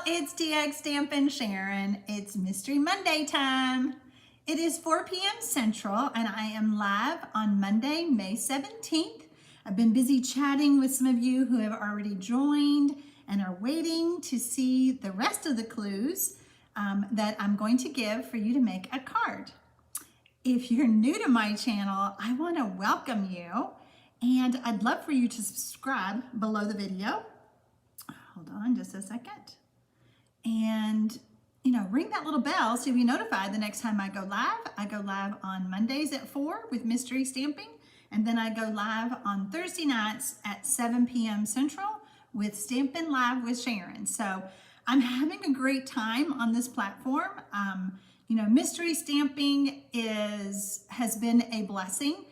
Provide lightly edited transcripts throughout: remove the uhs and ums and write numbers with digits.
It's TxStampin Sharon. It's Mystery Monday time. It is 4 p.m. Central and I am live on Monday, May 17th. I've been busy chatting with some of you who have already joined and are waiting to see the rest of the clues that I'm going to give for you to make a card. If you're new to my channel, I want to welcome you and I'd love for you to subscribe below the video. Hold on just a second. And, ring that little bell so you'll be notified the next time I go live. I go live on Mondays at 4 with Mystery Stamping. And then I go live on Thursday nights at 7 p.m. Central with Stampin' Live with Sharon. So I'm having a great time on this platform. Mystery Stamping has been a blessing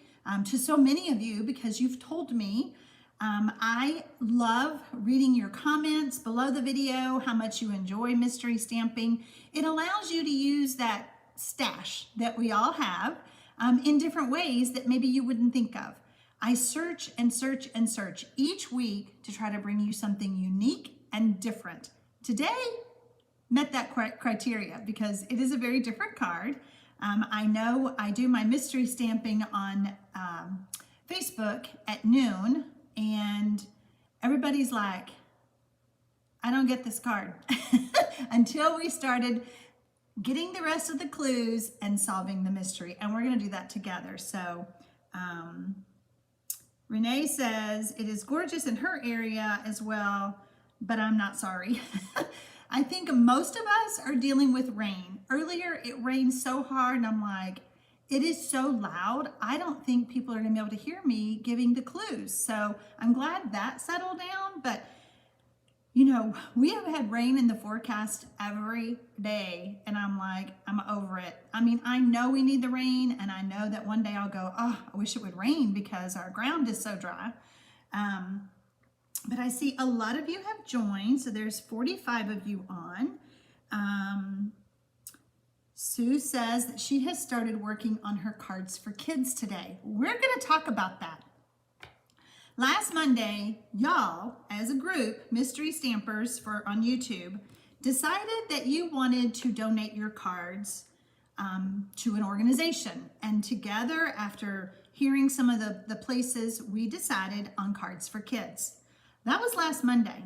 to so many of you because you've told me I love reading your comments below the video, how much you enjoy Mystery Stamping. It allows you to use that stash that we all have in different ways that maybe you wouldn't think of. I search and search and search each week to try to bring you something unique and different. Today met that criteria because it is a very different card. I know I do my Mystery Stamping on Facebook at noon. And everybody's like, I don't get this card until we started getting the rest of the clues and solving the mystery. And we're going to do that together. So Renee says it is gorgeous in her area as well, but I'm not sorry. I think most of us are dealing with rain. Earlier, it rained so hard and I'm like, it is so loud, I don't think people are gonna be able to hear me giving the clues. So I'm glad that settled down, but we have had rain in the forecast every day and I'm like, I'm over it. I mean, I know we need the rain and I know that one day I'll go, oh, I wish it would rain because our ground is so dry. But I see a lot of you have joined, so there's 45 of you on. Sue says that she has started working on her cards for kids today. We're going to talk about that. Last Monday, y'all, as a group, Mystery Stampers on YouTube, decided that you wanted to donate your cards to an organization. And together, after hearing some of the places, we decided on Cards for Kids. That was last Monday.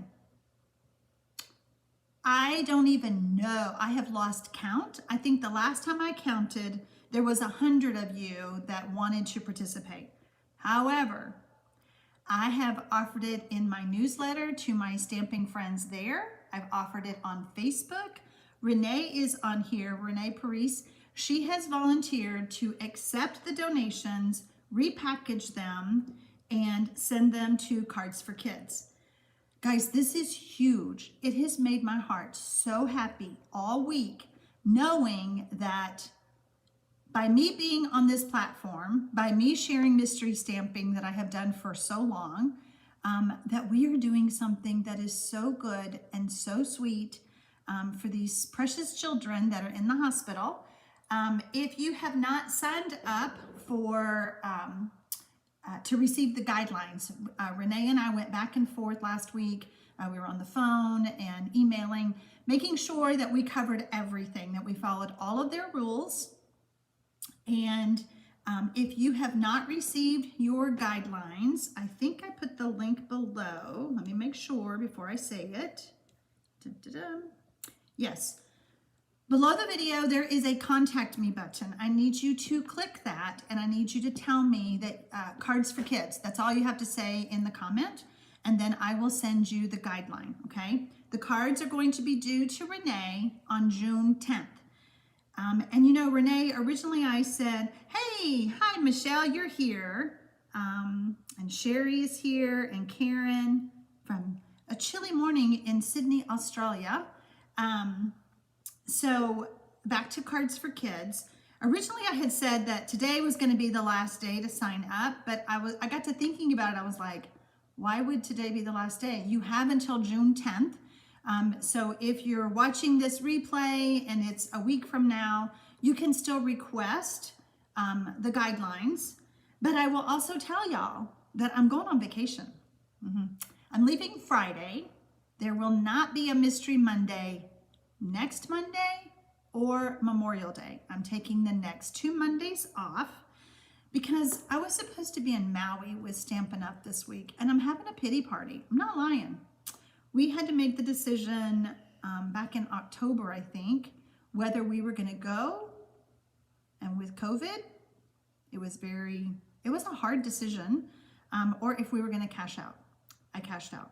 I don't even know. I have lost count. I think the last time I counted, there was 100 of you that wanted to participate. However, I have offered it in my newsletter to my stamping friends there. I've offered it on Facebook. Renee is on here, Renee Paris. She has volunteered to accept the donations, repackage them, and send them to Cards for Kids. Guys, this is huge. It has made my heart so happy all week knowing that by me being on this platform, by me sharing Mystery Stamping that I have done for so long, that we are doing something that is so good and so sweet for these precious children that are in the hospital. If you have not signed up for to receive the guidelines. Renee and I went back and forth last week. We were on the phone and emailing, making sure that we covered everything, that we followed all of their rules. And if you have not received your guidelines, I think I put the link below. Let me make sure before I say it. Da-da-da. Yes. Below the video, there is a contact me button. I need you to click that and I need you to tell me that Cards for Kids. That's all you have to say in the comment and then I will send you the guideline, okay? The cards are going to be due to Renee on June 10th. Renee, originally I said, hey, hi, Michelle, you're here. And Sherry is here and Karen from a chilly morning in Sydney, Australia. So back to Cards for Kids. Originally I had said that today was going to be the last day to sign up, but I got to thinking about it. I was like, why would today be the last day? You have until June 10th. So if you're watching this replay and it's a week from now, you can still request the guidelines, but I will also tell y'all that I'm going on vacation. I'm leaving Friday There will not be a Mystery Monday next Monday or Memorial Day. I'm taking the next 2 Mondays off because I was supposed to be in Maui with Stampin' Up! This week, and I'm having a pity party. I'm not lying. We had to make the decision back in October, I think, whether we were going to go, and with COVID, it was a hard decision, or if we were going to cash out. I cashed out.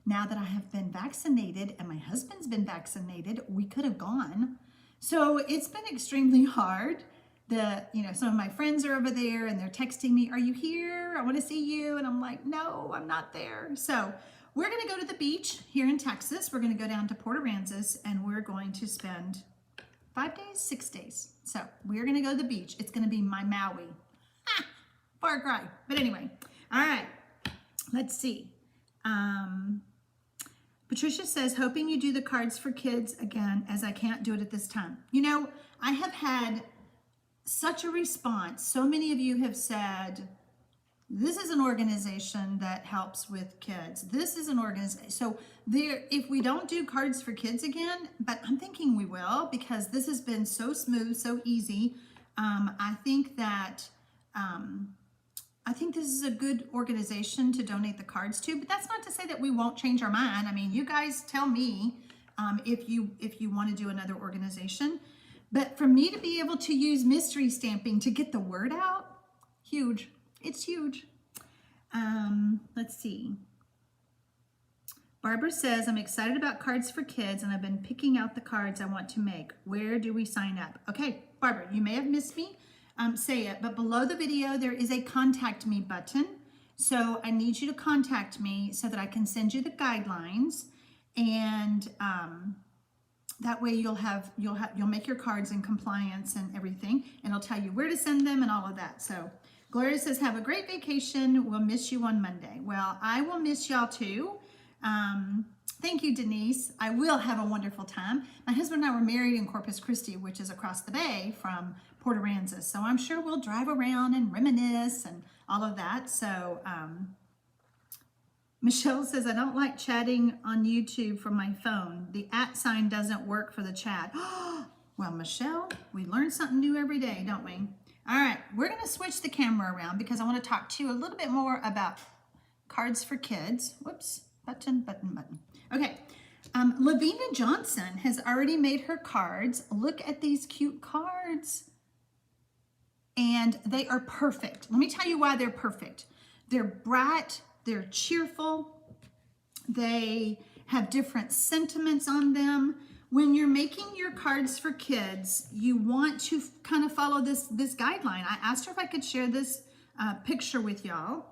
Now that I have been vaccinated and my husband's been vaccinated, we could have gone. So it's been extremely hard. Some of my friends are over there and they're texting me, "Are you here? I want to see you." And I'm like, "No, I'm not there." So we're going to go to the beach here in Texas. We're going to go down to Port Aransas and we're going to spend 5 days, 6 days. So we're going to go to the beach. It's going to be my Maui. Far cry. But anyway, all right, let's see. Patricia says, hoping you do the cards for kids again, as I can't do it at this time. You know, I have had such a response. So many of you have said, this is an organization that helps with kids. This is an organization. So if we don't do cards for kids again, but I'm thinking we will, because this has been so smooth, so easy. I think this is a good organization to donate the cards to, but that's not to say that we won't change our mind. I mean, you guys tell me if you want to do another organization. But for me to be able to use mystery stamping to get the word out, huge. It's huge. Let's see. Barbara says, I'm excited about cards for kids and I've been picking out the cards I want to make. Where do we sign up? Okay, Barbara, you may have missed me say it, but below the video there is a contact me button. So I need you to contact me so that I can send you the guidelines, and that way you'll make your cards in compliance and everything, and I'll tell you where to send them and all of that. So Gloria says, have a great vacation. We'll miss you on Monday. Well, I will miss y'all too. Thank you, Denise. I will have a wonderful time. My husband and I were married in Corpus Christi, which is across the bay from Port Aransas. So I'm sure we'll drive around and reminisce and all of that. So Michelle says, I don't like chatting on YouTube from my phone. The @ sign doesn't work for the chat. Well, Michelle, we learn something new every day, don't we? All right, we're going to switch the camera around because I want to talk to you a little bit more about cards for kids. Whoops, button. Okay, Lavina Johnson has already made her cards. Look at these cute cards. And they are perfect. Let me tell you why they're perfect. They're bright, they're cheerful, they have different sentiments on them. When you're making your cards for kids, you want to kind of follow this guideline. I asked her if I could share this picture with y'all.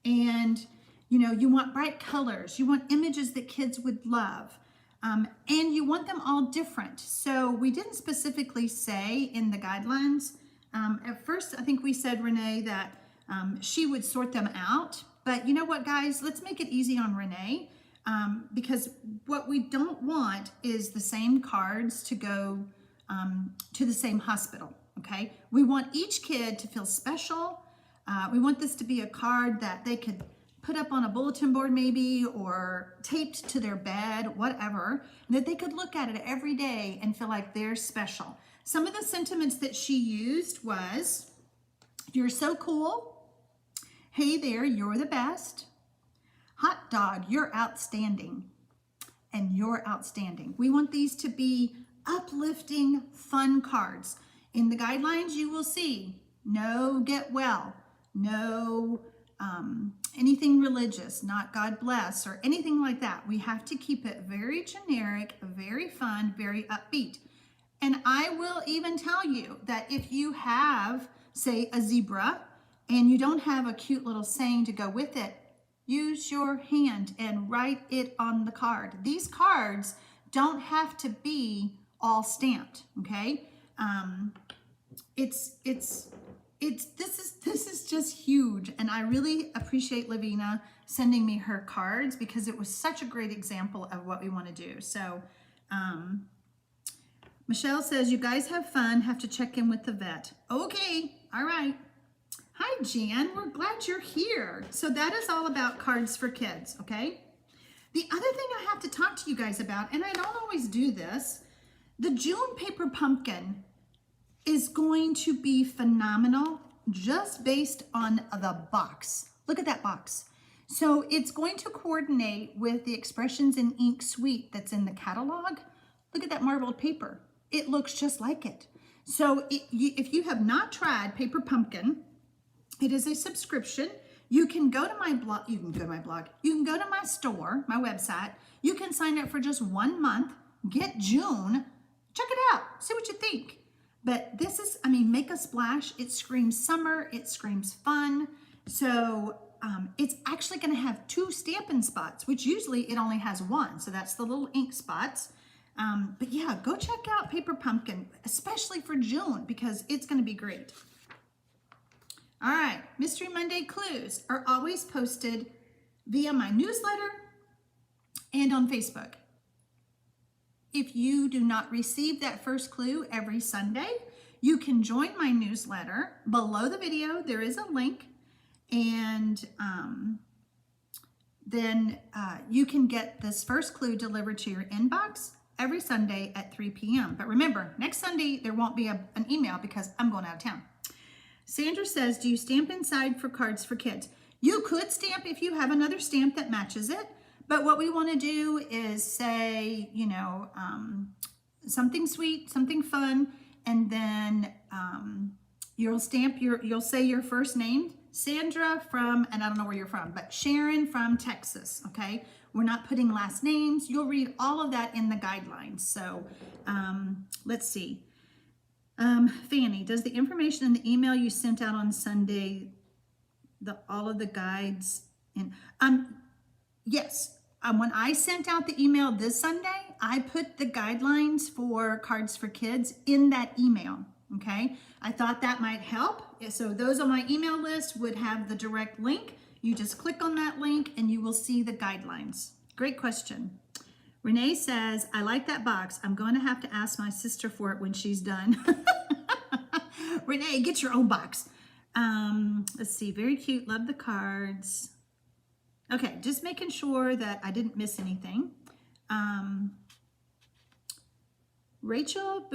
And you want bright colors, you want images that kids would love, and you want them all different. So we didn't specifically say in the guidelines. At first, I think we said, Renee, that she would sort them out. But you know what, guys? Let's make it easy on Renee, because what we don't want is the same cards to go to the same hospital, okay? We want each kid to feel special. We want this to be a card that they could put up on a bulletin board maybe, or taped to their bed, whatever, and that they could look at it every day and feel like they're special. Some of the sentiments that she used was, you're so cool. Hey there, you're the best. Hot dog, you're outstanding. And you're outstanding. We want these to be uplifting, fun cards. In the guidelines, you will see no get well, no anything religious, not God bless, or anything like that. We have to keep it very generic, very fun, very upbeat. And I will even tell you that if you have, say, a zebra, and you don't have a cute little saying to go with it, use your hand and write it on the card. These cards don't have to be all stamped, okay? This is just huge, and I really appreciate Lavina sending me her cards because it was such a great example of what we want to do. So Michelle says, you guys have fun, have to check in with the vet. Okay, all right. Hi, Jan, we're glad you're here. So that is all about cards for kids, okay? The other thing I have to talk to you guys about, and I don't always do this, the June paper pumpkin is going to be phenomenal just based on the box. Look at that box. So it's going to coordinate with the Expressions in Ink suite that's in the catalog. Look at that marbled paper. It looks just like it. So if you have not tried Paper Pumpkin, it is a subscription. You can go to my blog, you can go to my store, my website. You can sign up for just 1 month, get June, check it out, see what you think. But this is, I mean, make a splash. It screams summer, it screams fun. So it's actually gonna have 2 Stampin' spots, which usually it only has 1. So that's the little ink spots. But yeah, go check out Paper Pumpkin, especially for June, because it's gonna be great. All right, Mystery Monday clues are always posted via my newsletter and on Facebook. If you do not receive that first clue every Sunday, you can join my newsletter. Below the video, there is a link, and then you can get this first clue delivered to your inbox every Sunday at 3 p.m. But remember, next Sunday, there won't be an email because I'm going out of town. Sandra says, do you stamp inside for cards for kids? You could stamp if you have another stamp that matches it, but what we want to do is say, you know, something sweet, something fun, and then you'll stamp you'll say your first name, Sandra from, and I don't know where you're from, but Sharon from Texas, okay? We're not putting last names. You'll read all of that in the guidelines. So let's see. Fanny, does the information in the email you sent out on Sunday, all of the guides in, yes, when I sent out the email this Sunday, I put the guidelines for cards for kids in that email, okay? I thought that might help. So those on my email list would have the direct link. You just click on that link and you will see the guidelines. Great question. Renee says, I like that box. I'm going to have to ask my sister for it when she's done. Renee, get your own box. Let's see, very cute. Love the cards. Okay, just making sure that I didn't miss anything. Rachel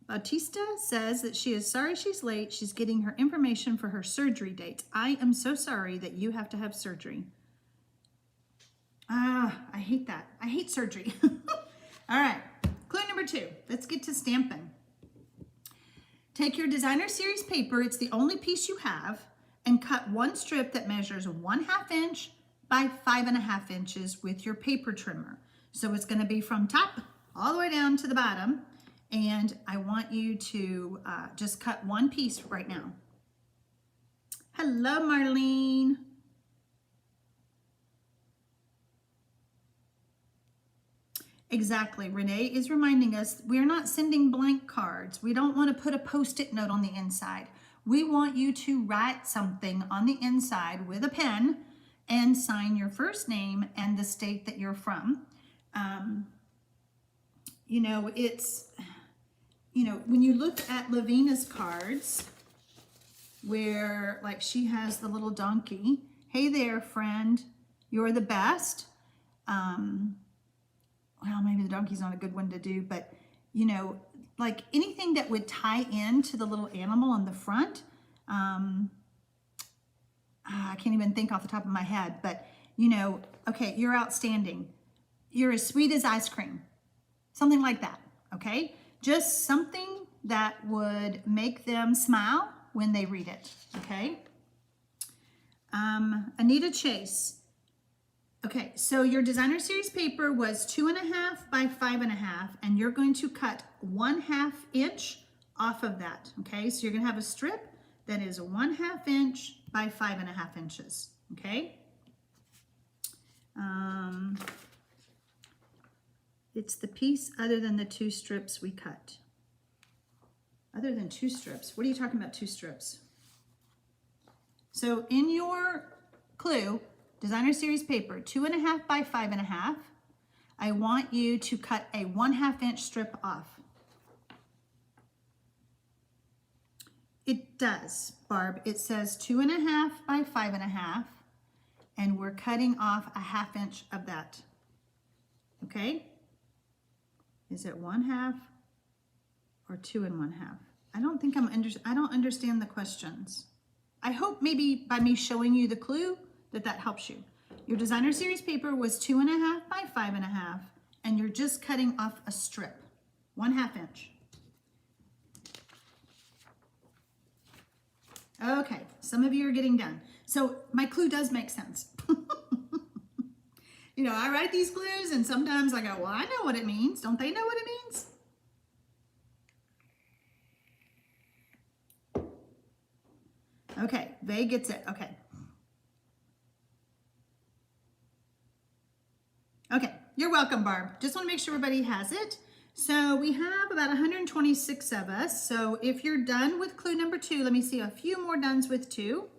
Bautista says that she is sorry she's late. She's getting her information for her surgery dates. I am so sorry that you have to have surgery. I hate that. I hate surgery. All right, clue number 2. Let's get to Stampin'. Take your designer series paper, it's the only piece you have, and cut 1 strip that measures 1/2 inch by 5.5 inches with your paper trimmer. So it's gonna be from top all the way down to the bottom, and I want you to just cut 1 piece right now. Hello, Marlene. Exactly. Renee is reminding us we're not sending blank cards. We don't want to put a Post-it note on the inside. We want you to write something on the inside with a pen and sign your first name and the state that you're from. You know, it's, you know, when you look at Lavina's cards, where like she has the little donkey, hey there, friend, you're the best. Well, maybe the donkey's not a good one to do, but you know, like anything that would tie into the little animal on the front. I can't even think off the top of my head, but you know, okay, you're outstanding. You're as sweet as ice cream. Something like that, okay? Just something that would make them smile when they read it, okay? Anita Chase. Okay, so your designer series paper was 2.5 by 5.5, and you're going to cut 1/2 inch off of that, okay? So you're gonna have a strip that is 1/2 inch by 5.5 inches, okay? It's the piece other than the 2 strips we cut. Other than 2 strips, what are you talking about 2 strips? So in your clue, designer series paper, 2.5 by 5.5, I want you to cut a 1/2 inch strip off. It does, Barb. It says 2.5 by 5.5, and we're cutting off a 1/2 inch of that. okay? Is it 1/2 or 2 1/2? I don't think I don't understand the questions. I hope maybe by me showing you the clue that helps you. Your designer series paper was 2 1/2 by 5 1/2, and you're just cutting off a strip, 1/2 inch. Okay, some of you are getting done. So my clue does make sense. You know, I write these clues and sometimes I go, well, I know what it means. Don't they know what it means? Okay, Vay gets it. Okay. Okay, you're welcome, Barb. Just want to make sure everybody has it. So we have about 126 of us. So if you're done with clue number 2, let me see a few more dones with 2.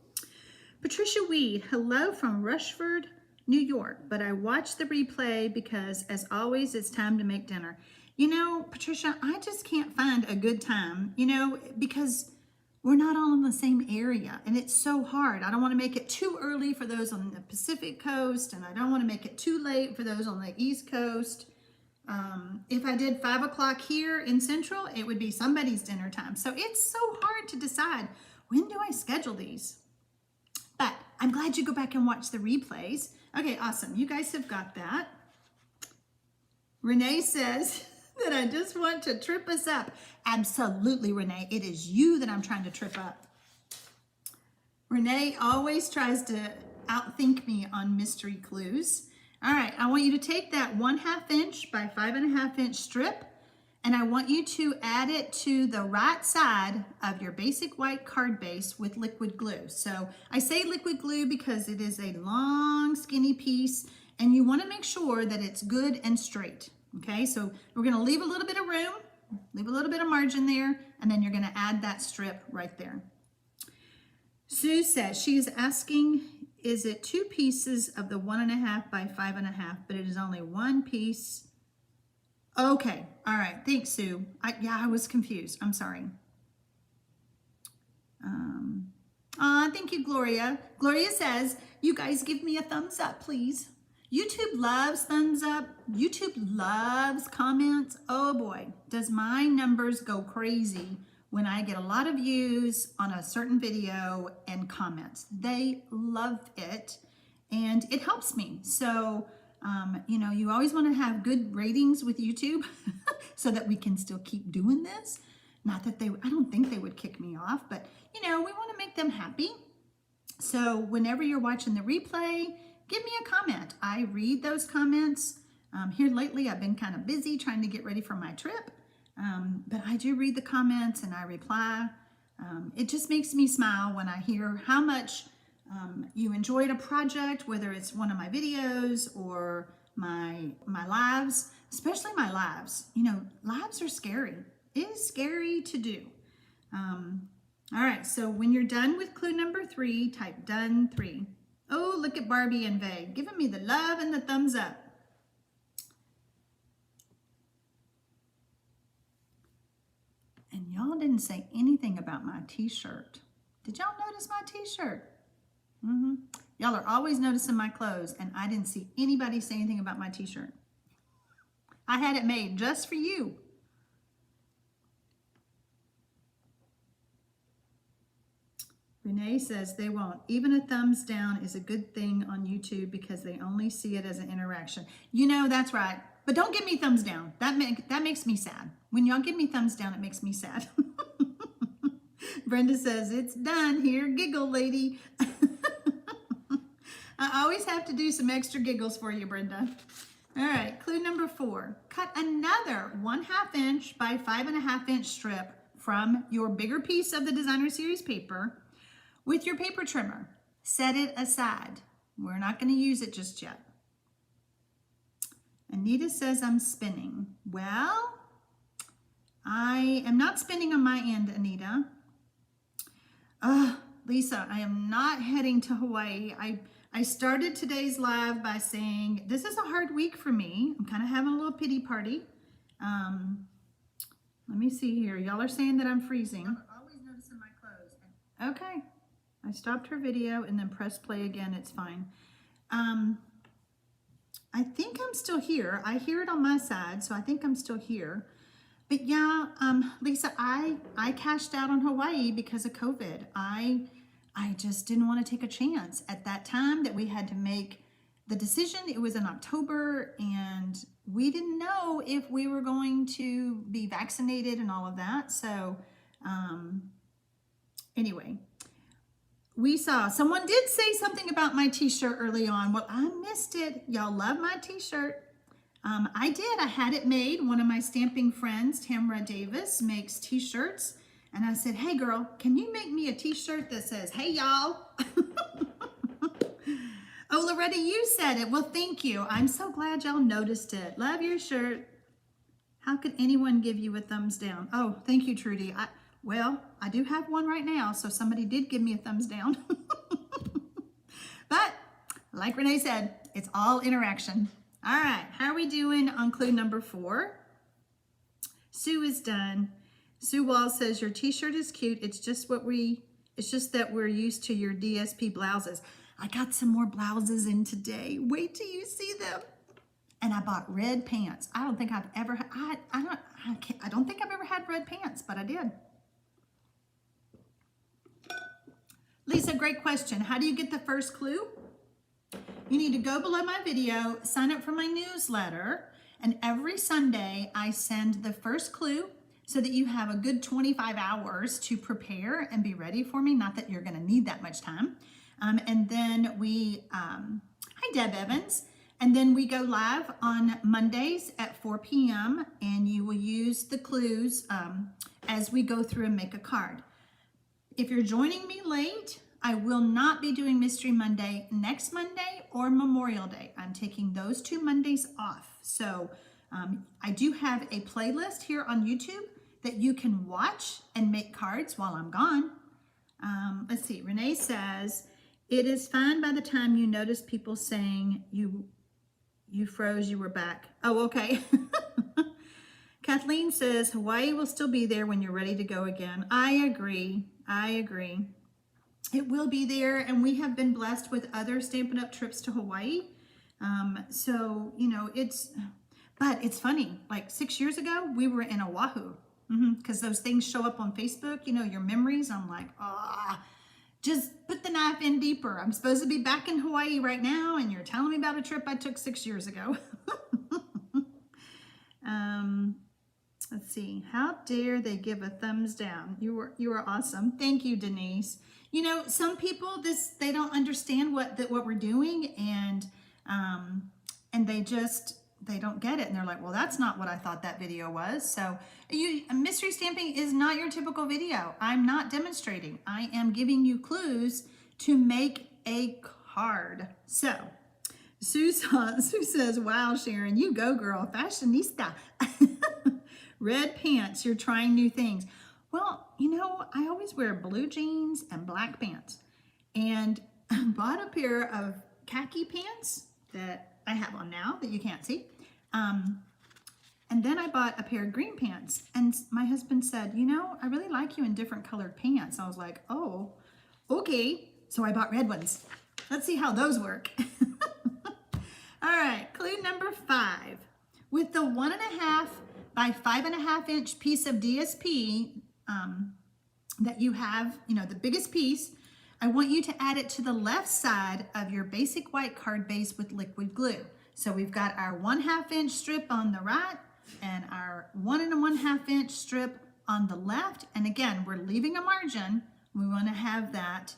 Patricia Weed, hello from Rushford, New York, but I watched the replay because as always, it's time to make dinner. You know, Patricia, I just can't find a good time, you know, because we're not all in the same area and it's so hard. I don't want to make it too early for those on the Pacific coast and I don't want to make it too late for those on the East Coast. If I did 5 o'clock here in Central, it would be somebody's dinner time. So it's so hard to decide, when do I schedule these? But I'm glad you go back and watch the replays. Okay, awesome. You guys have got that. Renee says that I just want to trip us up. Absolutely, Renee. It is you that I'm trying to trip up. Renee always tries to outthink me on mystery clues. All right, I want you to take that 1/2 inch by 5 1/2 inch strip, and I want you to add it to the right side of your basic white card base with liquid glue. So I say liquid glue because it is a long, skinny piece, and you want to make sure that it's good and straight. Okay, so we're going to leave a little bit of room, leave a little bit of margin there, and then you're going to add that strip right there. Sue says she is asking, is it 2 pieces of the 1 1/2 by 5 1/2, but it is only 1 piece? Okay, all right, thanks, Sue. I was confused, I'm sorry. Thank you, Gloria. Gloria says, you guys give me a thumbs up, please. YouTube loves thumbs up. YouTube loves comments. Oh boy, does my numbers go crazy when I get a lot of views on a certain video and comments. They love it and it helps me. So, you know, you always want to have good ratings with YouTube so that we can still keep doing this. Not that I don't think they would kick me off, but you know, we want to make them happy. So whenever you're watching the replay, give me a comment. I read those comments. Here lately, I've been kind of busy trying to get ready for my trip. But I do read the comments and I reply. It just makes me smile when I hear how much you enjoyed a project, whether it's one of my videos or my lives, especially my lives. You know, lives are scary. It is scary to do. All right, so when you're done with clue number 3, type done 3. Oh, look at Barbie and Vay giving me the love and the thumbs up. And y'all didn't say anything about my t-shirt. Did y'all notice my t-shirt? Y'all are always noticing my clothes, and I didn't see anybody say anything about my t-shirt. I had it made just for you. Renee says they won't. Even a thumbs down is a good thing on YouTube because they only see it as an interaction. You know, that's right. But don't give me thumbs down. That makes me sad. When y'all give me thumbs down, it makes me sad. Brenda says, it's done here. Giggle, lady. I always have to do some extra giggles for you, Brenda. All right, clue number 4. Cut another 1/2 inch by 5 1/2 inch strip from your bigger piece of the designer series paper with your paper trimmer. Set it aside. We're not going to use it just yet. Anita says I'm spinning. Well, I am not spinning on my end, Anita. Lisa, I am not heading to Hawaii. I started today's live by saying, this is a hard week for me. I'm kind of having a little pity party. Let me see here. Y'all are saying that I'm freezing. I'm always noticing my clothes. Okay. I stopped her video and then pressed play again. It's fine. I think I'm still here. I hear it on my side, so I think I'm still here. But yeah, Lisa, I cashed out on Hawaii because of COVID. I just didn't want to take a chance at that time that we had to make the decision. It was in October, and we didn't know if we were going to be vaccinated and all of that. So anyway, we saw someone did say something about my t-shirt early on. Well, I missed it. Y'all love my t-shirt. I did. I had it made. One of my stamping friends, Tamara Davis, makes t-shirts. And I said, hey girl, can you make me a t-shirt that says, hey y'all? Oh, Loretta, you said it. Well, thank you. I'm so glad y'all noticed it. Love your shirt. How could anyone give you a thumbs down? Oh, thank you, Trudy. Well, I do have one right now, so somebody did give me a thumbs down. But like Renee said, it's all interaction. All right, how are we doing on clue number 4? Sue is done. Sue Wall says your t-shirt is cute. It's just that we're used to your DSP blouses. I got some more blouses in today. Wait till you see them. And I bought red pants. I don't think I've ever I don't think I've ever had red pants, but I did. Lisa, great question. How do you get the first clue? You need to go below my video, sign up for my newsletter, and every Sunday I send the first clue so that you have a good 25 hours to prepare and be ready for me. Not that you're going to need that much time. And then hi Deb Evans. And then we go live on Mondays at 4 p.m. and you will use the clues as we go through and make a card. If you're joining me late, I will not be doing Mystery Monday next Monday or Memorial Day. I'm taking those 2 Mondays off. So I do have a playlist here on YouTube that you can watch and make cards while I'm gone. Let's see, Renee says, it is fine by the time you notice people saying you froze, you were back. Oh, okay. Kathleen says, Hawaii will still be there when you're ready to go again. I agree. It will be there, and we have been blessed with other Stampin' Up! Trips to Hawaii. So, you know, but it's funny, like 6 years ago, we were in Oahu, because those things show up on Facebook, you know, your memories. I'm like, just put the knife in deeper. I'm supposed to be back in Hawaii right now, and you're telling me about a trip I took 6 years ago. Let's see. How dare they give a thumbs down? You were awesome. Thank you, Denise. You know, some people they don't understand what we're doing, and they don't get it, and they're like, well, that's not what I thought that video was. So mystery stamping is not your typical video. I'm not demonstrating. I am giving you clues to make a card. So Sue says, wow, Sharon, you go girl, fashionista. Red pants, you're trying new things. Well, you know, I always wear blue jeans and black pants, and I bought a pair of khaki pants that I have on now that you can't see. And then I bought a pair of green pants, and my husband said, you know, I really like you in different colored pants. I was like, oh, okay. So I bought red ones. Let's see how those work. All right, clue number 5. With the 1.5 by 5.5 inch piece of DSP that you have, you know, the biggest piece, I want you to add it to the left side of your basic white card base with liquid glue. So we've got our 1/2 inch strip on the right and our 1 1/2 inch strip on the left. And again, we're leaving a margin. We want to have that,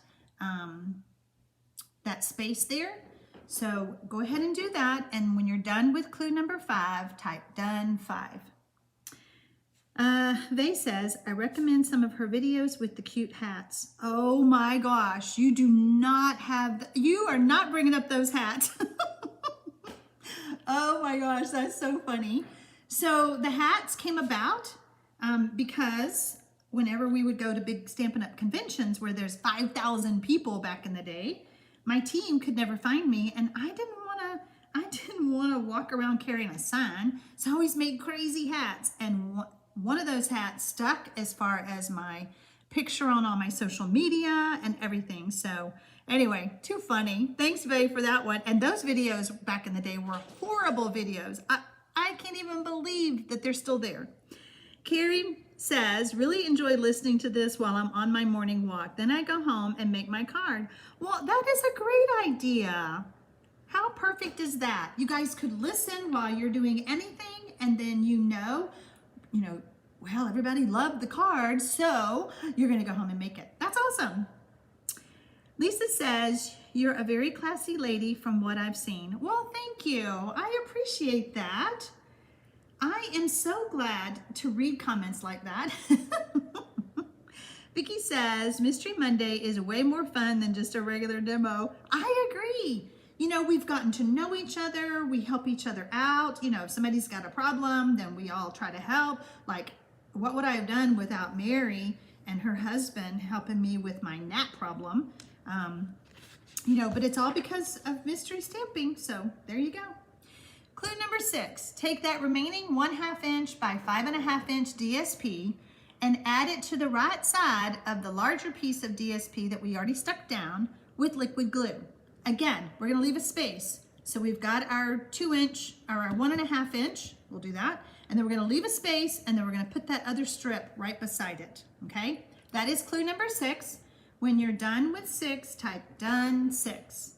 that space there. So go ahead and do that. And when you're done with clue number 5, type done 5. Vay says, I recommend some of her videos with the cute hats. Oh my gosh, you are not bringing up those hats. Oh my gosh, that's so funny. So the hats came about because whenever we would go to big Stampin' Up! Conventions where there's 5,000 people back in the day, my team could never find me, and I didn't want to walk around carrying a sign, so I always made crazy hats, and one of those hats stuck as far as my picture on all my social media and everything. So Anyway, too funny. Thanks, Vay, for that one. And those videos back in the day were horrible videos. I can't even believe that they're still there. Carrie says, really enjoy listening to this while I'm on my morning walk. Then I go home and make my card. Well, that is a great idea. How perfect is that? You guys could listen while you're doing anything, and then well, everybody loved the card, so you're gonna go home and make it. That's awesome. Lisa says, you're a very classy lady from what I've seen. Well, thank you. I appreciate that. I am so glad to read comments like that. Vicky says, Mystery Monday is way more fun than just a regular demo. I agree. We've gotten to know each other. We help each other out. If somebody's got a problem, then we all try to help. Like, what would I have done without Mary and her husband helping me with my gnat problem? But it's all because of mystery stamping. So there you go. Clue number 6, take that remaining 1/2 inch by 5.5 inch DSP and add it to the right side of the larger piece of DSP that we already stuck down with liquid glue. Again, we're gonna leave a space. So we've got our 2 inch or our 1.5 inch, we'll do that. And then we're gonna leave a space, and then we're gonna put that other strip right beside it, okay? That is clue number 6. When you're done with 6, type done 6.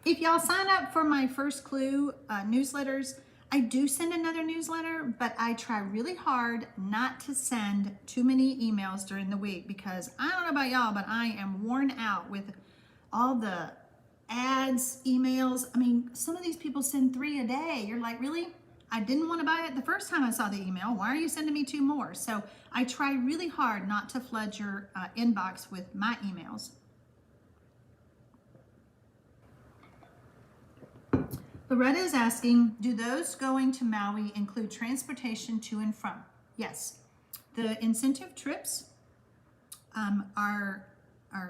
If y'all sign up for my first clue newsletters, I do send another newsletter, but I try really hard not to send too many emails during the week because I don't know about y'all, but I am worn out with all the ads, emails. I mean, some of these people send 3 a day. You're like, really? I didn't want to buy it the first time I saw the email. Why are you sending me 2 more? So I try really hard not to flood your inbox with my emails. Loretta is asking, do those going to Maui include transportation to and from? Yes. The incentive trips are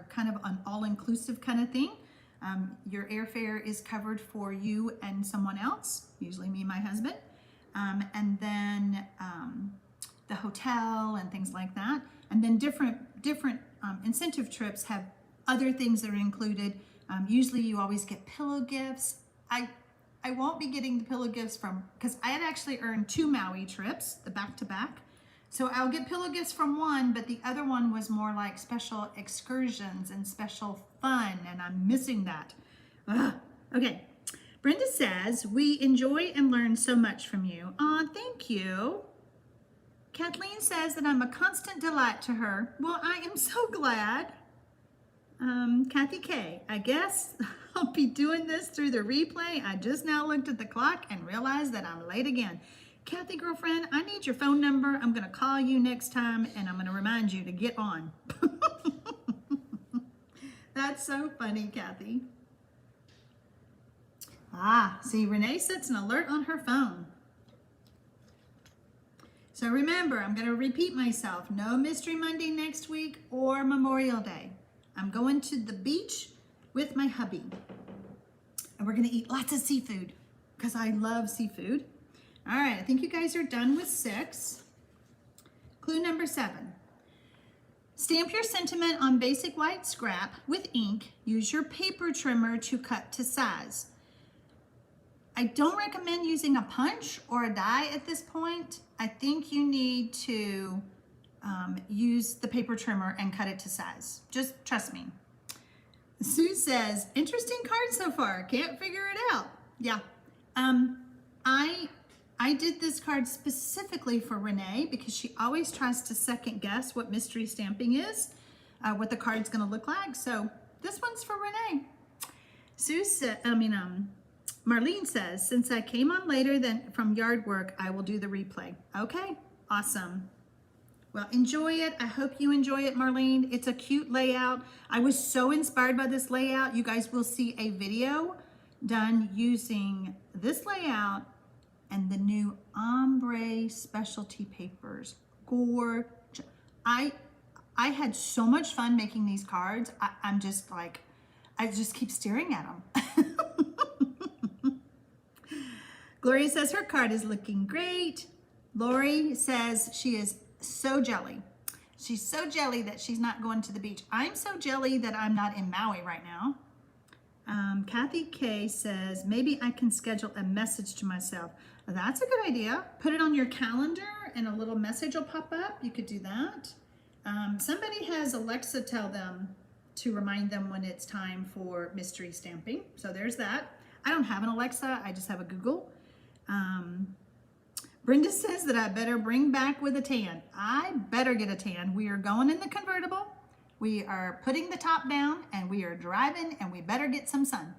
kind of an all-inclusive kind of thing. Your airfare is covered for you and someone else, usually me and my husband. And then the hotel and things like that. And then different incentive trips have other things that are included. Usually you always get pillow gifts. I won't be getting the pillow gifts because I had actually earned 2 Maui trips, the back-to-back. So I'll get pillow gifts from one, but the other one was more like special excursions and special fun, and I'm missing that. Ugh. Okay, Brenda says, we enjoy and learn so much from you. Aw, thank you. Kathleen says that I'm a constant delight to her. Well, I am so glad. Kathy K, I guess I'll be doing this through the replay. I just now looked at the clock and realized that I'm late again. Kathy, girlfriend, I need your phone number. I'm going to call you next time, and I'm going to remind you to get on. That's so funny, Kathy. See, Renee sets an alert on her phone. So remember, I'm going to repeat myself. No Mystery Monday next week or Memorial Day. I'm going to the beach with my hubby. And we're going to eat lots of seafood because I love seafood. All right, I think you guys are done with 6. Clue number 7. Stamp your sentiment on basic white scrap with ink. Use your paper trimmer to cut to size. I don't recommend using a punch or a die at this point. I think you need to use the paper trimmer and cut it to size. Just trust me. Sue says, interesting card so far. Can't figure it out. Yeah. I did this card specifically for Renee because she always tries to second guess what mystery stamping is, what the card's gonna look like. So this one's for Renee. Marlene says, since I came on later than from yard work, I will do the replay. Okay, awesome. Well, enjoy it. I hope you enjoy it, Marlene. It's a cute layout. I was so inspired by this layout. You guys will see a video done using this layout and the new ombre specialty papers. Gorgeous. I had so much fun making these cards. I'm just like, I just keep staring at them. Gloria says her card is looking great. Lori says she is so jelly. She's so jelly that she's not going to the beach. I'm so jelly that I'm not in Maui right now. Kathy K says, maybe I can schedule a message to myself. That's a good idea. Put it on your calendar and a little message will pop up. You could do that. Somebody has Alexa tell them to remind them when it's time for mystery stamping. So there's that. I don't have an Alexa, I just have a Google. Brenda says that I better bring back with a tan. I better get a tan. We are going in the convertible. We are putting the top down and we are driving and we better get some sun.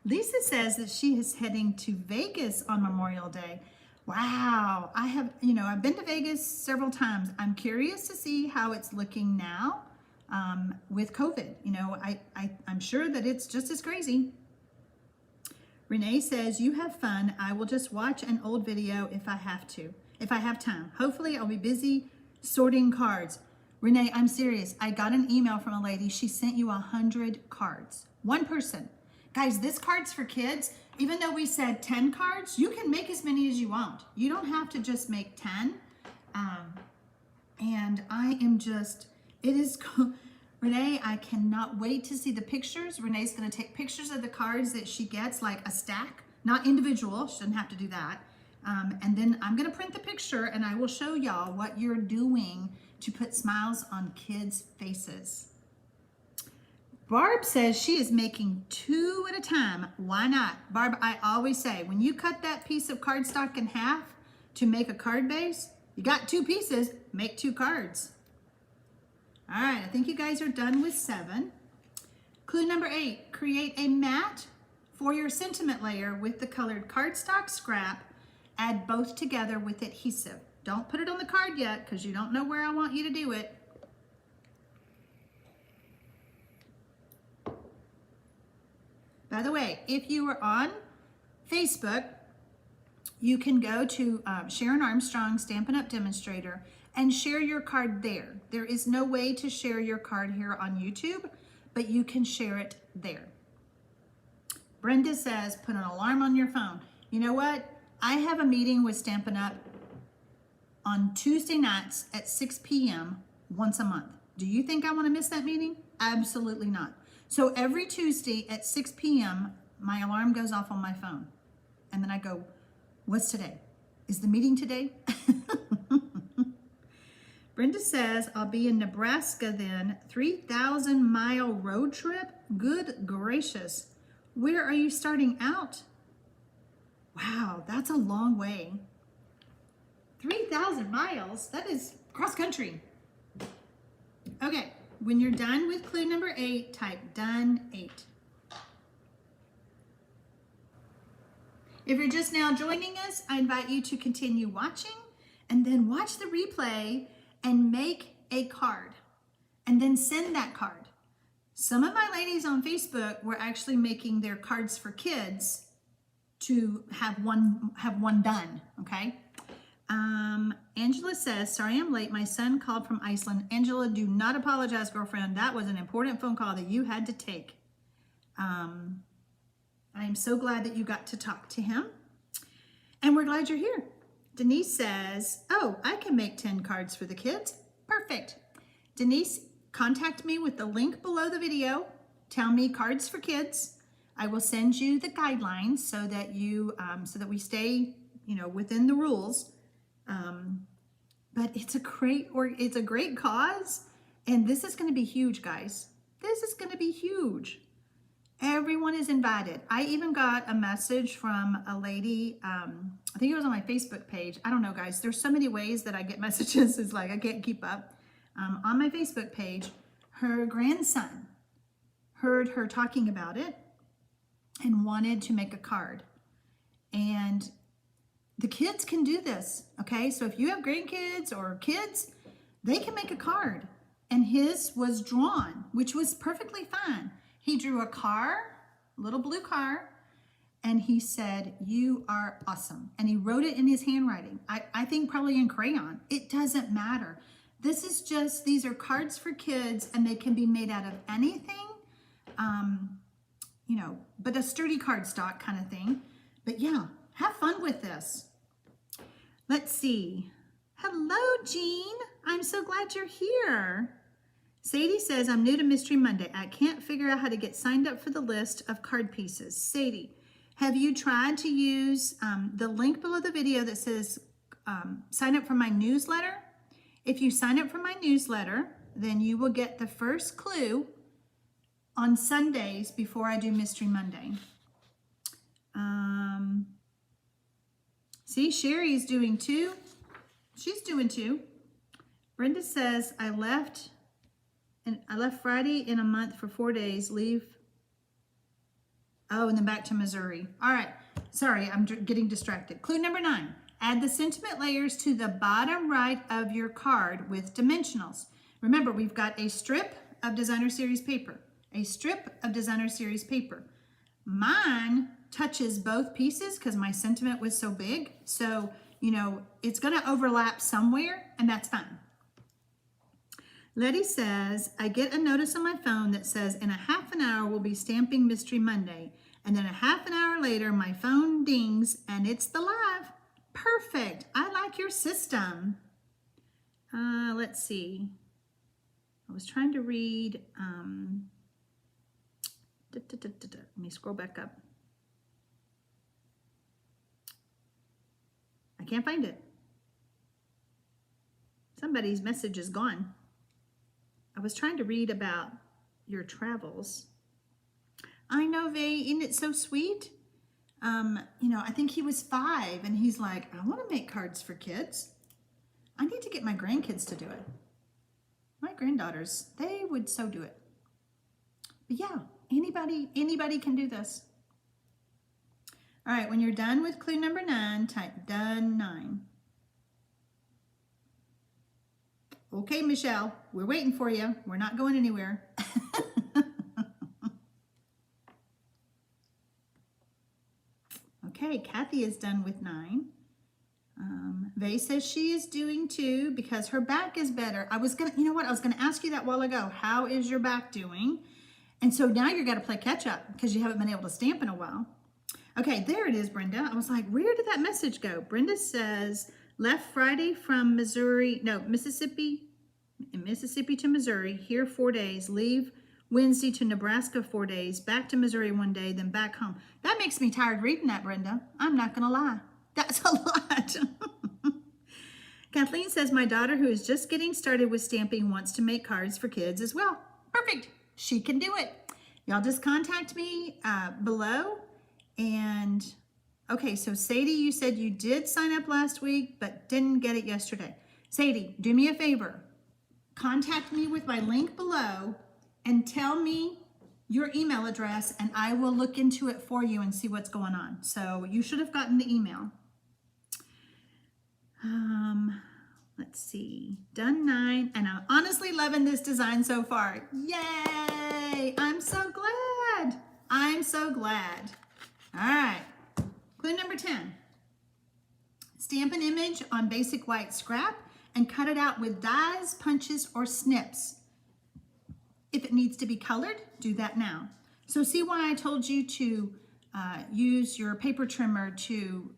Lisa says that she is heading to Vegas on Memorial Day. Wow, I've been to Vegas several times. I'm curious to see how it's looking now with COVID. I'm sure that it's just as crazy. Renee says, you have fun. I will just watch an old video if I have time. Hopefully I'll be busy sorting cards. Renee, I'm serious. I got an email from a lady. She sent you 100 cards. One person. Guys, this card's for kids. Even though we said 10 cards, you can make as many as you want. You don't have to just make 10. And I am just, Renee, I cannot wait to see the pictures. Renee's going to take pictures of the cards that she gets, like a stack, not individual. She doesn't have to do that. And then I'm going to print the picture and I will show y'all what you're doing to put smiles on kids' faces. Barb says she is making 2 at a time. Why not? Barb, I always say, when you cut that piece of cardstock in half to make a card base, you got 2 pieces, make 2 cards. All right, I think you guys are done with 7. Clue number 8, create a mat for your sentiment layer with the colored cardstock scrap. Add both together with adhesive. Don't put it on the card yet because you don't know where I want you to do it. By the way, if you are on Facebook, you can go to Sharon Armstrong Stampin' Up! Demonstrator and share your card there. There is no way to share your card here on YouTube, but you can share it there. Brenda says, put an alarm on your phone. You know what? I have a meeting with Stampin' Up! On Tuesday nights at 6 p.m. once a month. Do you think I want to miss that meeting? Absolutely not. So every Tuesday at 6 p.m., my alarm goes off on my phone. And then I go, what's today? Is the meeting today? Brenda says, I'll be in Nebraska then. 3,000-mile road trip? Good gracious. Where are you starting out? Wow, that's a long way. 3,000 miles, that is cross country. Okay, when you're done with clue number 8, type done 8. If you're just now joining us, I invite you to continue watching and then watch the replay and make a card and then send that card. Some of my ladies on Facebook were actually making their cards for kids to have one done, okay? Angela says, sorry I'm late. My son called from Iceland. Angela, do not apologize, girlfriend. That was an important phone call that you had to take. I am so glad that you got to talk to him. And we're glad you're here. Denise says, oh, I can make 10 cards for the kids. Perfect. Denise, contact me with the link below the video. Tell me cards for kids. I will send you the guidelines so that we stay, within the rules. But it's a great cause, and this is going to be huge, guys. This is going to be huge. Everyone is invited. I even got a message from a lady, I think it was on my Facebook page. I don't know, guys. There's so many ways that I get messages. It's like I can't keep up. On my Facebook page, her grandson heard her talking about it and wanted to make a card. And the kids can do this, okay? So if you have grandkids or kids, they can make a card. And his was drawn, which was perfectly fine. He drew a car, a little blue car, and he said, you are awesome. And he wrote it in his handwriting. I think probably in crayon. It doesn't matter. These are cards for kids, and they can be made out of anything, but a sturdy cardstock kind of thing. But yeah, have fun with this. Let's see. Hello, Jean. I'm so glad you're here. Sadie says, I'm new to Mystery Monday. I can't figure out how to get signed up for the list of card pieces. Sadie, have you tried to use the link below the video that says sign up for my newsletter? If you sign up for my newsletter, then you will get the first clue on Sundays before I do Mystery Monday. See, Sherry's doing 2. She's doing 2. Brenda says, I left Friday in a month for 4 days, leave. Oh, and then back to Missouri. All right. Sorry, I'm getting distracted. Clue number 9. Add the sentiment layers to the bottom right of your card with dimensionals. Remember, we've got a strip of designer series paper. A strip of designer series paper. Mine touches both pieces because my sentiment was so big. So, you know, it's going to overlap somewhere, and that's fine. Letty says, I get a notice on my phone that says in a half an hour we'll be stamping Mystery Monday. And then a half an hour later, my phone dings and it's the live. Perfect. I like your system. Let's see. I was trying to read. Let me scroll back up. I can't find it. Somebody's message is gone. I was trying to read about your travels. I know, Vay, isn't it so sweet? You know, I think he was 5 and he's like, I want to make cards for kids. I need to get my grandkids to do it. My granddaughters, they would so do it. But yeah, anybody can do this. All right, when you're done with clue number 9, type done 9. Okay, Michelle, we're waiting for you. We're not going anywhere. Okay, Kathy is done with 9. Vay says she is doing 2 because her back is better. You know what? I was gonna ask you that a while ago. How is your back doing? And so now you're gonna play catch up because you haven't been able to stamp in a while. Okay, there it is, Brenda. I was like, where did that message go? Brenda says, left Friday from Mississippi to Missouri, here 4 days, leave Wednesday to Nebraska 4 days, back to Missouri 1 day, then back home. That makes me tired reading that, Brenda. I'm not gonna lie. That's a lot. Kathleen says, my daughter who is just getting started with stamping wants to make cards for kids as well. Perfect, she can do it. Y'all just contact me below. And okay, so Sadie, you said you did sign up last week, but didn't get it yesterday. Sadie, do me a favor. Contact me with my link below and tell me your email address and I will look into it for you and see what's going on. So you should have gotten the email. Let's see, done 9, and I'm honestly loving this design so far. Yay! I'm so glad. I'm so glad. All right, clue number 10. Stamp an image on basic white scrap and cut it out with dies, punches, or snips. If it needs to be colored, do that now. So see why I told you to use your paper trimmer to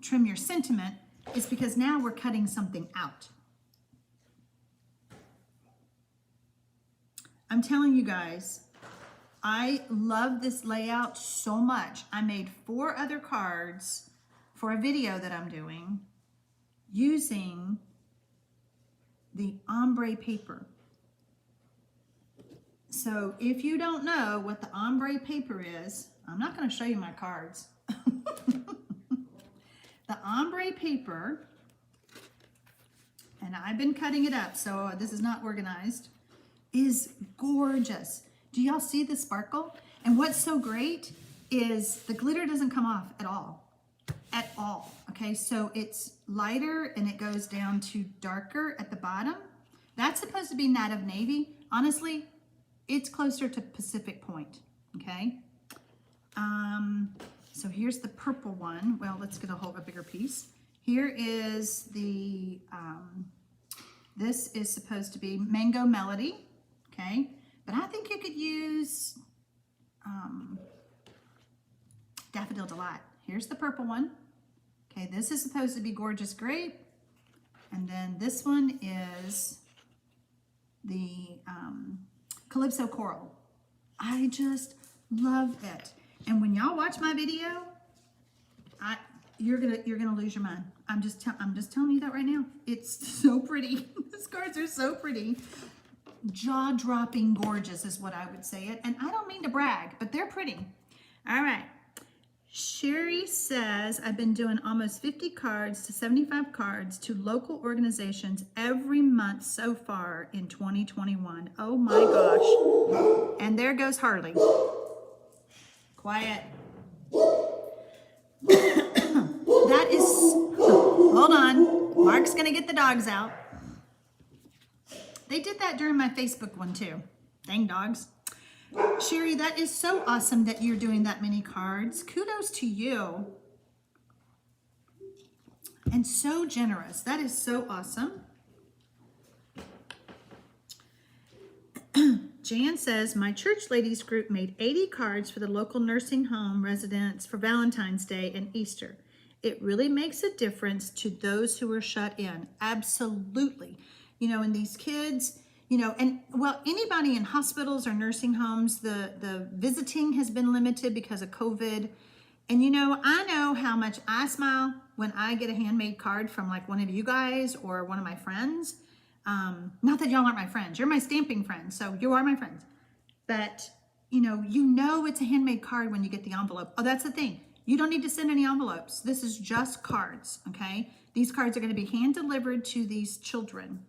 trim your sentiment is because now we're cutting something out. I'm telling you guys, I love this layout so much. I made 4 other cards for a video that I'm doing using the ombre paper. So if you don't know what the ombre paper is, I'm not going to show you my cards. The ombre paper, and I've been cutting it up, so this is not organized, is gorgeous. Do y'all see the sparkle? And what's so great is the glitter doesn't come off at all. At all. Okay, so it's lighter and it goes down to darker at the bottom. That's supposed to be Native Navy. Honestly, it's closer to Pacific Point. Okay. So here's the purple one. Well, let's get a bigger piece. Here is the, this is supposed to be Mango Melody. Okay. But I think you could use Daffodil Delight. Here's the purple one. Okay, this is supposed to be Gorgeous Grape. And then this one is the Calypso Coral. I just love it. And when y'all watch my video, you're gonna lose your mind. I'm just telling you that right now. It's so pretty. These cards are so pretty. Jaw-dropping gorgeous is what I would say it. And I don't mean to brag, but they're pretty. All right. Sherry says, I've been doing almost 50 cards to 75 cards to local organizations every month so far in 2021. Oh my gosh. And there goes Harley. Quiet. That is, hold on. Mark's gonna get the dogs out. They did that during my Facebook one too. Dang dogs. Sherry, that is so awesome that you're doing that many cards. Kudos to you. And so generous. That is so awesome. Jan says, my church ladies group made 80 cards for the local nursing home residents for Valentine's Day and Easter. It really makes a difference to those who are shut in. Absolutely. You know, and these kids, you know, and well, anybody in hospitals or nursing homes, the visiting has been limited because of COVID. And you know, I know how much I smile when I get a handmade card from like one of you guys or one of my friends. Not that y'all aren't my friends, you're my stamping friends, so you are my friends. But you know it's a handmade card when you get the envelope. Oh, that's the thing. You don't need to send any envelopes. This is just cards, okay? These cards are going to be hand delivered to these children.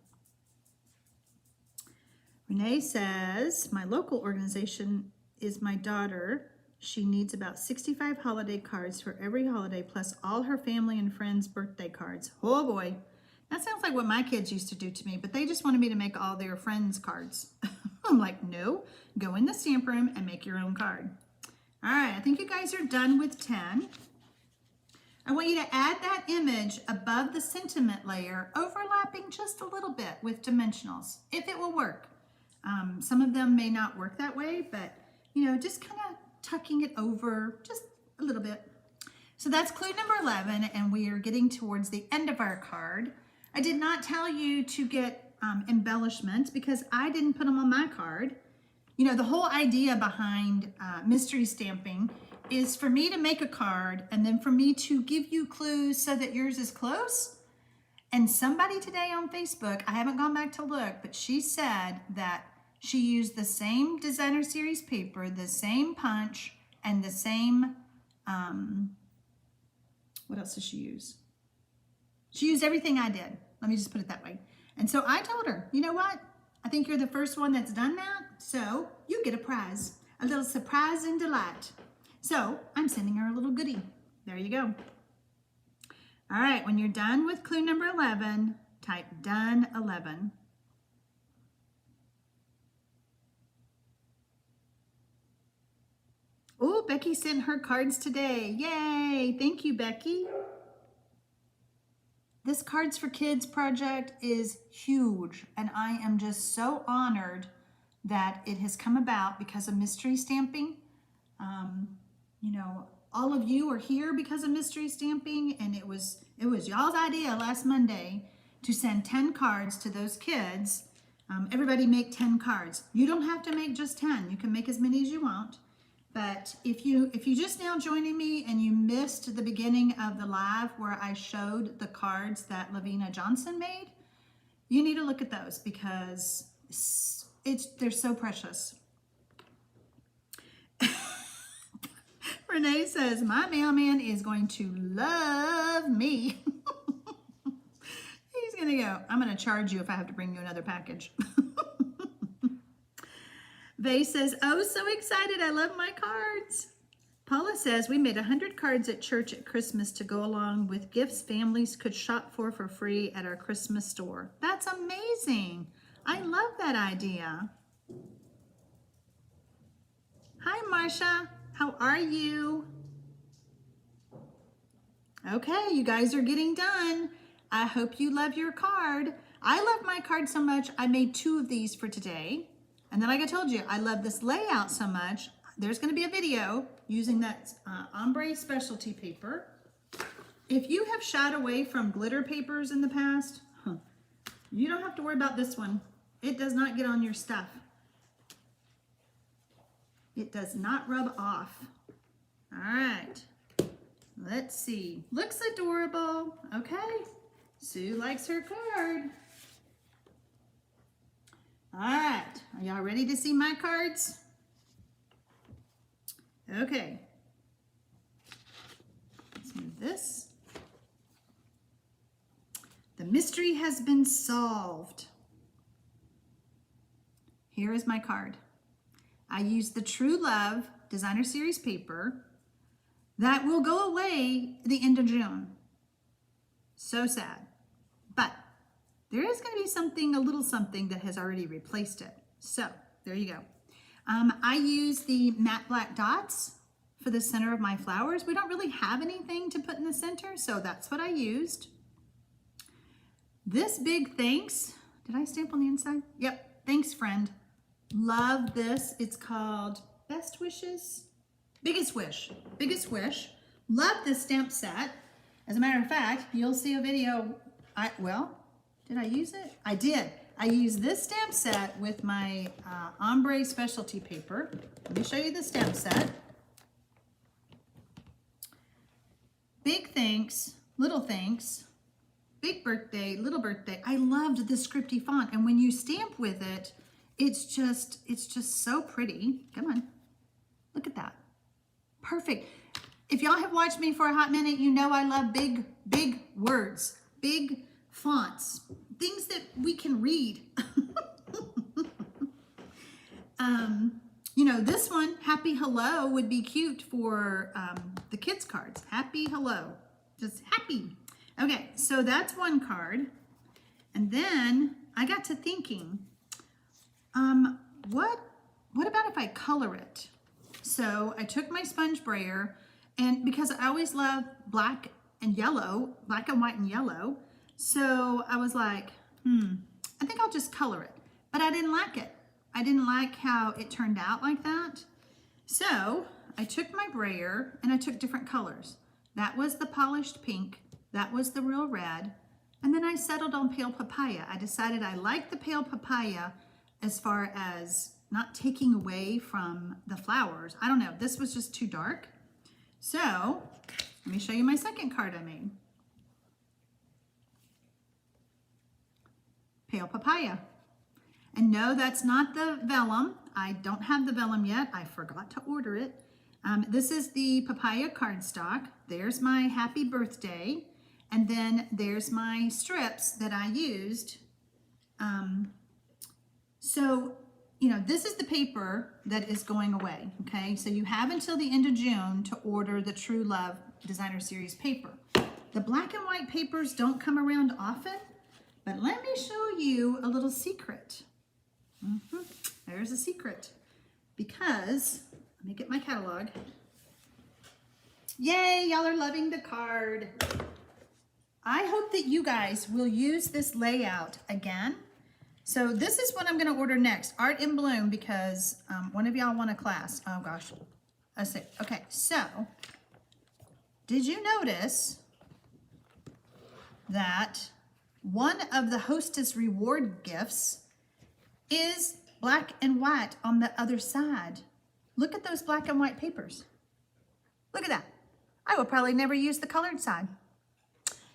Renee says, my local organization is my daughter. She needs about 65 holiday cards for every holiday, plus all her family and friends' birthday cards. Oh boy, that sounds like what my kids used to do to me, but they just wanted me to make all their friends' cards. I'm like, no, go in the stamp room and make your own card. All right, I think you guys are done with 10. I want you to add that image above the sentiment layer, overlapping just a little bit with dimensionals, if it will work. Some of them may not work that way, but just kind of tucking it over just a little bit. So that's clue number 11, and we are getting towards the end of our card. I did not tell you to get embellishments because I didn't put them on my card. The whole idea behind mystery stamping is for me to make a card and then for me to give you clues so that yours is close. And somebody today on Facebook, I haven't gone back to look, but she said that she used the same designer series paper, the same punch, and the same, what else did she use? She used everything I did. Let me just put it that way. And so I told her, you know what? I think you're the first one that's done that, so you get a prize, a little surprise and delight. So I'm sending her a little goodie. There you go. All right, when you're done with clue number 11, type done 11. Oh, Becky sent her cards today. Yay, thank you, Becky. This Cards for Kids project is huge, and I am just so honored that it has come about because of mystery stamping. All of you are here because of mystery stamping, and it was y'all's idea last Monday to send 10 cards to those kids. Everybody make 10 cards. You don't have to make just 10. You can make as many as you want. But if you just now joining me and you missed the beginning of the live where I showed the cards that Lavina Johnson made, you need to look at those because they're so precious. Renee says, my mailman is going to love me. He's going to go, I'm going to charge you if I have to bring you another package. Vay says, oh, so excited. I love my cards. Paula says, we made 100 cards at church at Christmas to go along with gifts families could shop for free at our Christmas store. That's amazing. I love that idea. Hi, Marsha. How are you? Okay, you guys are getting done. I hope you love your card. I love my card so much, I made 2 of these for today. And then like I told you, I love this layout so much. There's gonna be a video using that ombre specialty paper. if you have shied away from glitter papers in the past, you don't have to worry about this one. It does not get on your stuff. It does not rub off. All right, let's see. Looks adorable. Okay, Sue likes her card. All right, are y'all ready to see my cards? Okay. Let's move this. The mystery has been solved. Here is my card. I used the True Love Designer Series paper that will go away at the end of June. So sad. But there is going to be something, a little something that has already replaced it. So there you go. I use the matte black dots for the center of my flowers. We don't really have anything to put in the center, so that's what I used. This big thanks, did I stamp on the inside? Yep, thanks friend. Love this. It's called Best Wishes, Biggest Wish, Biggest Wish. Love this stamp set. As a matter of fact, you'll see a video. Did I use it? I did. I used this stamp set with my ombre specialty paper. Let me show you the stamp set. Big thanks, little thanks, big birthday, little birthday. I loved the scripty font, and when you stamp with it, it's just so pretty. Come on, look at that. Perfect. If y'all have watched me for a hot minute, you know I love big words, big fonts, things that we can read. You know, this one, Happy Hello, would be cute for the kids' cards. Happy Hello, just happy. Okay, so that's one card. And then I got to thinking, what about if I color it? So I took my sponge brayer, and because I always love black and yellow, black and white and yellow, so I was like, I think I'll just color it. But I didn't like it. I didn't like how it turned out like that. So I took my brayer and I took different colors. That was the polished pink. That was the real red. And then I settled on pale papaya. I decided I liked the pale papaya as far as not taking away from the flowers. I don't know. This was just too dark. So let me show you my second card I made. Pale papaya. And no, that's not the vellum. I don't have the vellum yet. I forgot to order it. This is the papaya cardstock. There's my happy birthday. And then there's my strips that I used. So, you know, this is the paper that is going away, okay? So you have until the end of June to order the True Love Designer Series paper. The black and white papers don't come around often, but let me show you a little secret. There's a secret. Because, let me get my catalog. Yay, y'all are loving the card. I hope that you guys will use this layout again. So this is what I'm going to order next, Art in Bloom, because one of y'all want a class. Oh gosh, let's see. Okay, so did you notice that one of the Hostess reward gifts is black and white on the other side? Look at those black and white papers. Look at that. I will probably never use the colored side.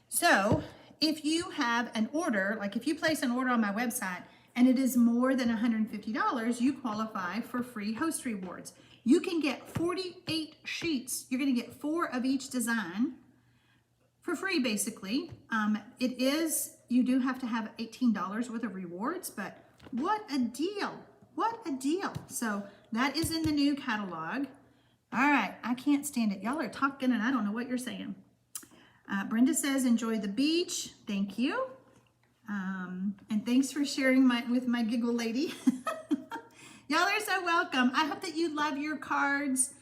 So if you have an order, like if you place an order on my website and it is more than $150, you qualify for free host rewards. You can get 48 sheets. You're going to get 4 of each design for free, basically. You do have to have $18 worth of rewards, but what a deal. What a deal. So that is in the new catalog. All right, I can't stand it. Y'all are talking and I don't know what you're saying. Brenda says, enjoy the beach. Thank you. And thanks for sharing with my giggle lady. Y'all are so welcome. I hope that you love your cards.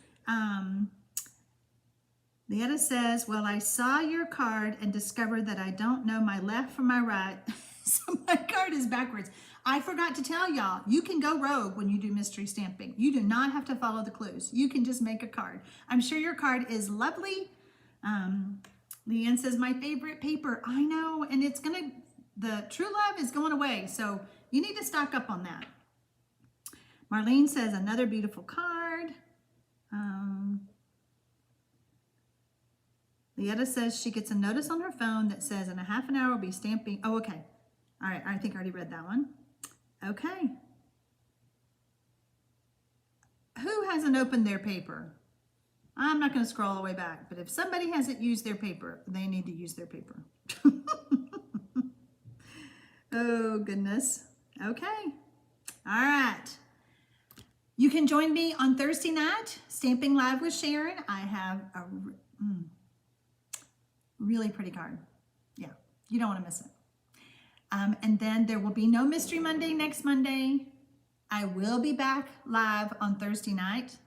Leetta says, well, I saw your card and discovered that I don't know my left from my right. So my card is backwards. I forgot to tell y'all, you can go rogue when you do mystery stamping. You do not have to follow the clues. You can just make a card. I'm sure your card is lovely. Leanne says, my favorite paper. I know, and the True Love is going away, so you need to stock up on that. Marlene says, another beautiful card. Lietta says she gets a notice on her phone that says in a half an hour we'll be stamping. Oh, okay. All right, I think I already read that one. Okay. Who hasn't opened their paper? I'm not going to scroll all the way back, but if somebody hasn't used their paper, they need to use their paper. Oh, goodness. Okay. All right. You can join me on Thursday night, Stamping Live with Sharon. I have a really pretty card. Yeah, you don't want to miss it. And then there will be no Mystery Monday next Monday. I will be back live on Thursday night,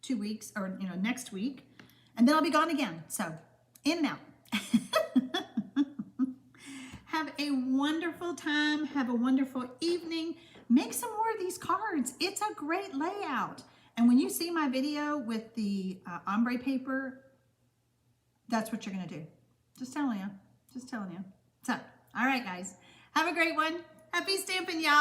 2 weeks, or next week, and then I'll be gone again. So in and out. Have a wonderful time. Have a wonderful evening. Make some more of these cards. It's a great layout. And when you see my video with the ombre paper, that's what you're going to do. Just telling you. Just telling you. So, all right, guys. Have a great one. Happy stamping, y'all.